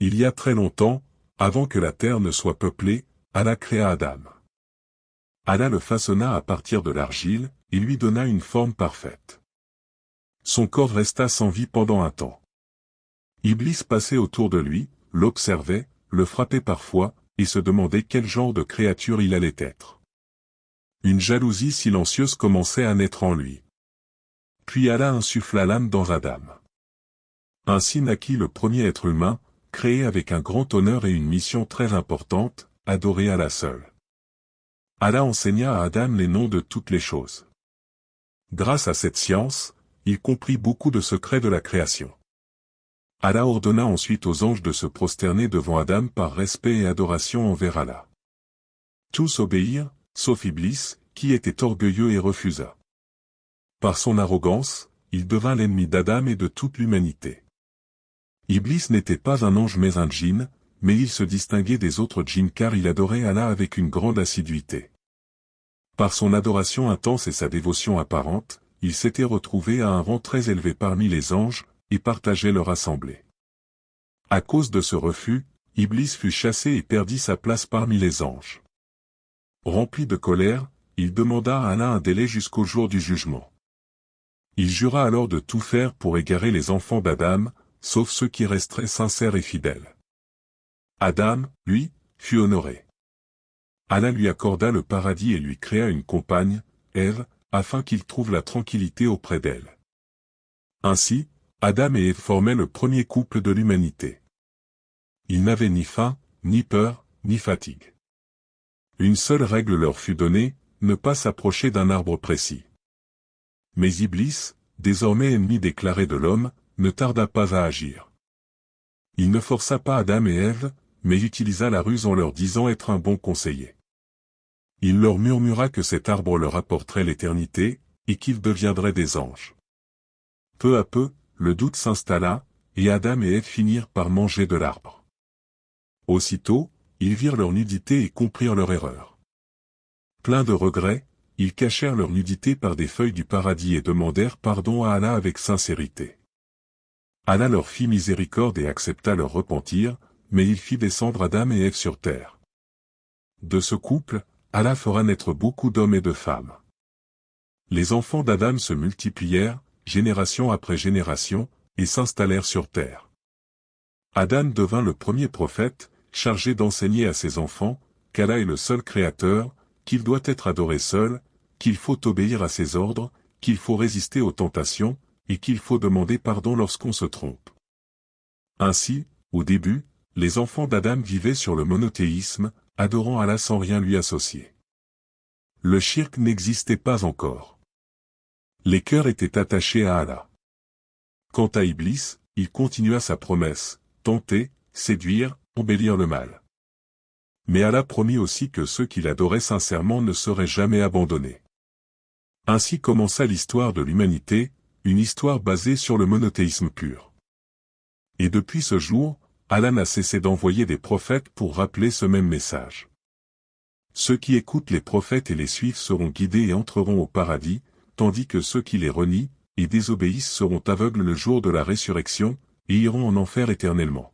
Il y a très longtemps, avant que la terre ne soit peuplée, Allah créa Adam. Allah le façonna à partir de l'argile, et lui donna une forme parfaite. Son corps resta sans vie pendant un temps. Iblis passait autour de lui, l'observait, le frappait parfois, et se demandait quel genre de créature il allait être. Une jalousie silencieuse commençait à naître en lui. Puis Allah insuffla l'âme dans Adam. Ainsi naquit le premier être humain, créé avec un grand honneur et une mission très importante, adorer Allah seul. Allah enseigna à Adam les noms de toutes les choses. Grâce à cette science, il comprit beaucoup de secrets de la création. Allah ordonna ensuite aux anges de se prosterner devant Adam par respect et adoration envers Allah. Tous obéirent, sauf Iblis, qui était orgueilleux et refusa. Par son arrogance, il devint l'ennemi d'Adam et de toute l'humanité. Iblis n'était pas un ange mais un djinn, mais il se distinguait des autres djinns car il adorait Allah avec une grande assiduité. Par son adoration intense et sa dévotion apparente, il s'était retrouvé à un rang très élevé parmi les anges, et partageait leur assemblée. À cause de ce refus, Iblis fut chassé et perdit sa place parmi les anges. Rempli de colère, il demanda à Allah un délai jusqu'au jour du jugement. Il jura alors de tout faire pour égarer les enfants d'Adam, sauf ceux qui resteraient sincères et fidèles. Adam, lui, fut honoré. Allah lui accorda le paradis et lui créa une compagne, Ève, afin qu'il trouve la tranquillité auprès d'elle. Ainsi, Adam et Ève formaient le premier couple de l'humanité. Ils n'avaient ni faim, ni peur, ni fatigue. Une seule règle leur fut donnée, ne pas s'approcher d'un arbre précis. Mais Iblis, désormais ennemi déclaré de l'homme, ne tarda pas à agir. Il ne força pas Adam et Ève, mais utilisa la ruse en leur disant être un bon conseiller. Il leur murmura que cet arbre leur apporterait l'éternité, et qu'ils deviendraient des anges. Peu à peu, le doute s'installa, et Adam et Ève finirent par manger de l'arbre. Aussitôt, ils virent leur nudité et comprirent leur erreur. Pleins de regrets, ils cachèrent leur nudité par des feuilles du paradis et demandèrent pardon à Allah avec sincérité. Allah leur fit miséricorde et accepta leur repentir, mais il fit descendre Adam et Ève sur terre. De ce couple, Allah fera naître beaucoup d'hommes et de femmes. Les enfants d'Adam se multiplièrent, génération après génération, et s'installèrent sur terre. Adam devint le premier prophète, chargé d'enseigner à ses enfants, qu'Allah est le seul créateur, qu'il doit être adoré seul, qu'il faut obéir à ses ordres, qu'il faut résister aux tentations, et qu'il faut demander pardon lorsqu'on se trompe. Ainsi, au début, les enfants d'Adam vivaient sur le monothéisme, adorant Allah sans rien lui associer. Le shirk n'existait pas encore. Les cœurs étaient attachés à Allah. Quant à Iblis, il continua sa promesse, tenter, séduire, embellir le mal. Mais Allah promit aussi que ceux qui l'adoraient sincèrement ne seraient jamais abandonnés. Ainsi commença l'histoire de l'humanité, une histoire basée sur le monothéisme pur. Et depuis ce jour, Allah n'a cessé d'envoyer des prophètes pour rappeler ce même message. Ceux qui écoutent les prophètes et les suivent seront guidés et entreront au paradis, tandis que ceux qui les renient et désobéissent seront aveugles le jour de la résurrection, et iront en enfer éternellement.